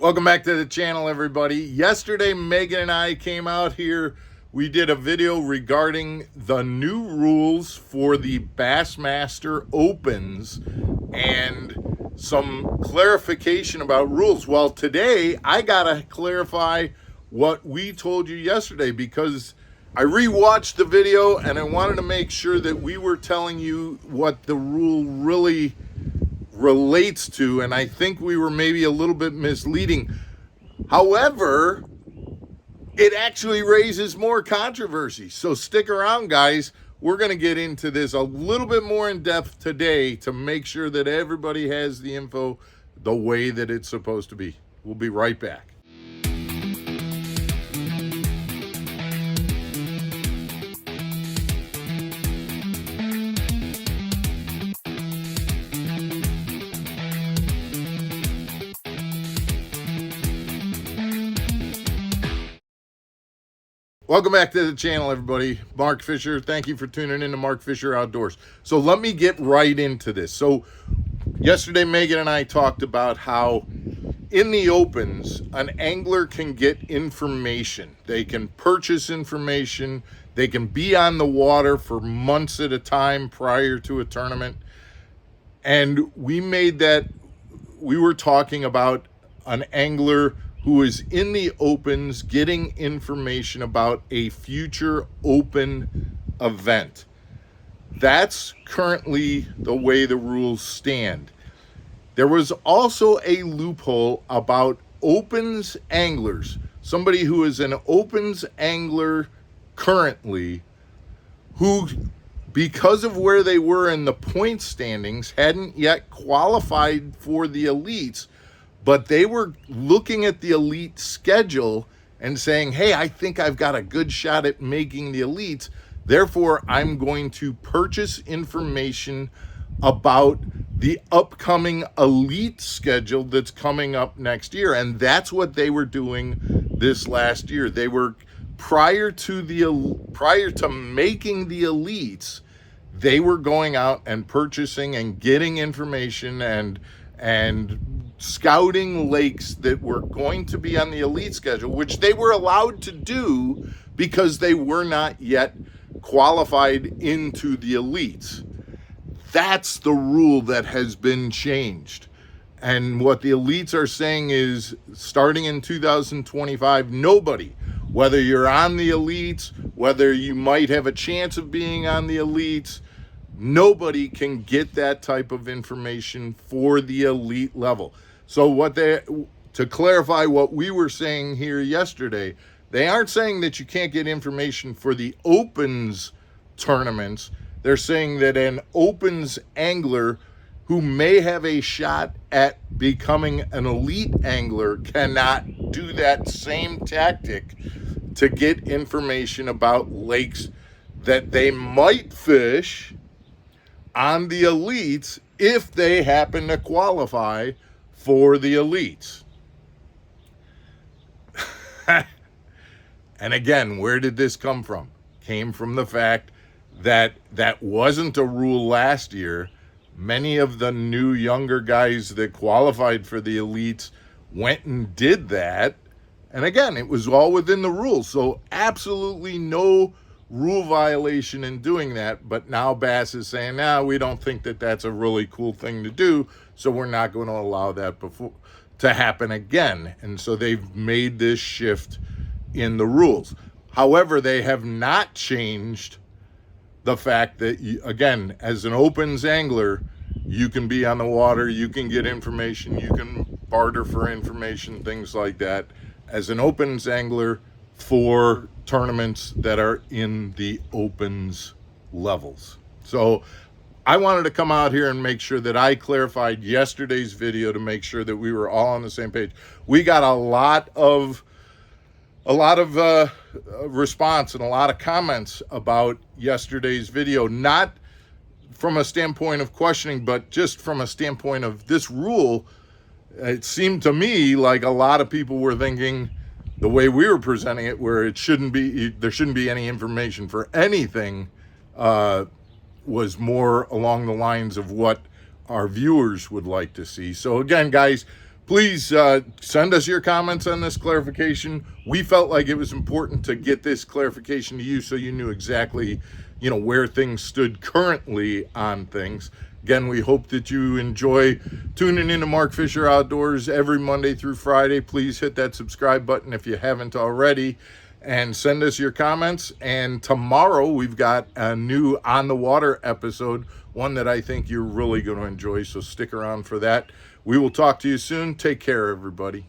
Welcome back to the channel, everybody. Yesterday, Megan and I came out here. We did a video regarding the new rules for the BassMaster Opens and some clarification about rules. Well, today, I gotta clarify what we told you yesterday because I rewatched the video and I wanted to make sure that we were telling you what the rule really relates to, and I think we were maybe a little bit misleading. However, it actually raises more controversy. So stick around, guys. We're going to get into this a little bit more in depth today to make sure that everybody has the info the way that it's supposed to be. We'll be right back. Welcome back to the channel, everybody. Mark Fisher. Thank you for tuning in to Mark Fisher Outdoors. So let me get right into this. So yesterday, Megan and I talked about how in the opens, an angler can get information. They can purchase information. They can be on the water for months at a time prior to a tournament. And we were talking about an angler who is in the opens getting information about a future open event. That's currently the way the rules stand. There was also a loophole about opens anglers, somebody who is an opens angler currently, who, because of where they were in the point standings, hadn't yet qualified for the elites, but they were looking at the elite schedule and saying, hey, I think I've got a good shot at making the elites. Therefore, I'm going to purchase information about the upcoming elite schedule that's coming up next year. And that's what they were doing this last year. They were, prior to making the elites, they were going out and purchasing and getting information and scouting lakes that were going to be on the elite schedule, which they were allowed to do because they were not yet qualified into the elites. That's the rule that has been changed. And what the elites are saying is, starting in 2025, nobody, whether you're on the elites, whether you might have a chance of being on the elites, nobody can get that type of information for the elite level. So to clarify what we were saying here yesterday, they aren't saying that you can't get information for the opens tournaments. They're saying that an opens angler who may have a shot at becoming an elite angler cannot do that same tactic to get information about lakes that they might fish on the elites if they happen to qualify for the elites. And again, where did this come from? Came from the fact that that wasn't a rule last year. Many of the new younger guys that qualified for the elites went and did that. And again, it was all within the rules. So absolutely no rule violation in doing that. But now Bass is saying, we don't think that that's a really cool thing to do, so we're not going to allow that to happen again. And so they've made this shift in the rules. However, they have not changed the fact that, again, as an opens angler, you can be on the water, you can get information, you can barter for information, things like that, as an opens angler for tournaments that are in the opens levels. So I wanted to come out here and make sure that I clarified yesterday's video to make sure that we were all on the same page. We got a lot of response and a lot of comments about yesterday's video, not from a standpoint of questioning, but just from a standpoint of this rule. It seemed to me like a lot of people were thinking the way we were presenting it, where there shouldn't be any information for anything, was more along the lines of what our viewers would like to see. So again, guys, Please send us your comments on this clarification. We felt like it was important to get this clarification to you so you knew exactly, where things stood currently on things. Again, we hope that you enjoy tuning into Mark Fisher Outdoors every Monday through Friday. Please hit that subscribe button if you haven't already, and send us your comments. And tomorrow we've got a new On the Water episode, one that I think you're really going to enjoy, so stick around for that. We will talk to you soon. Take care, everybody.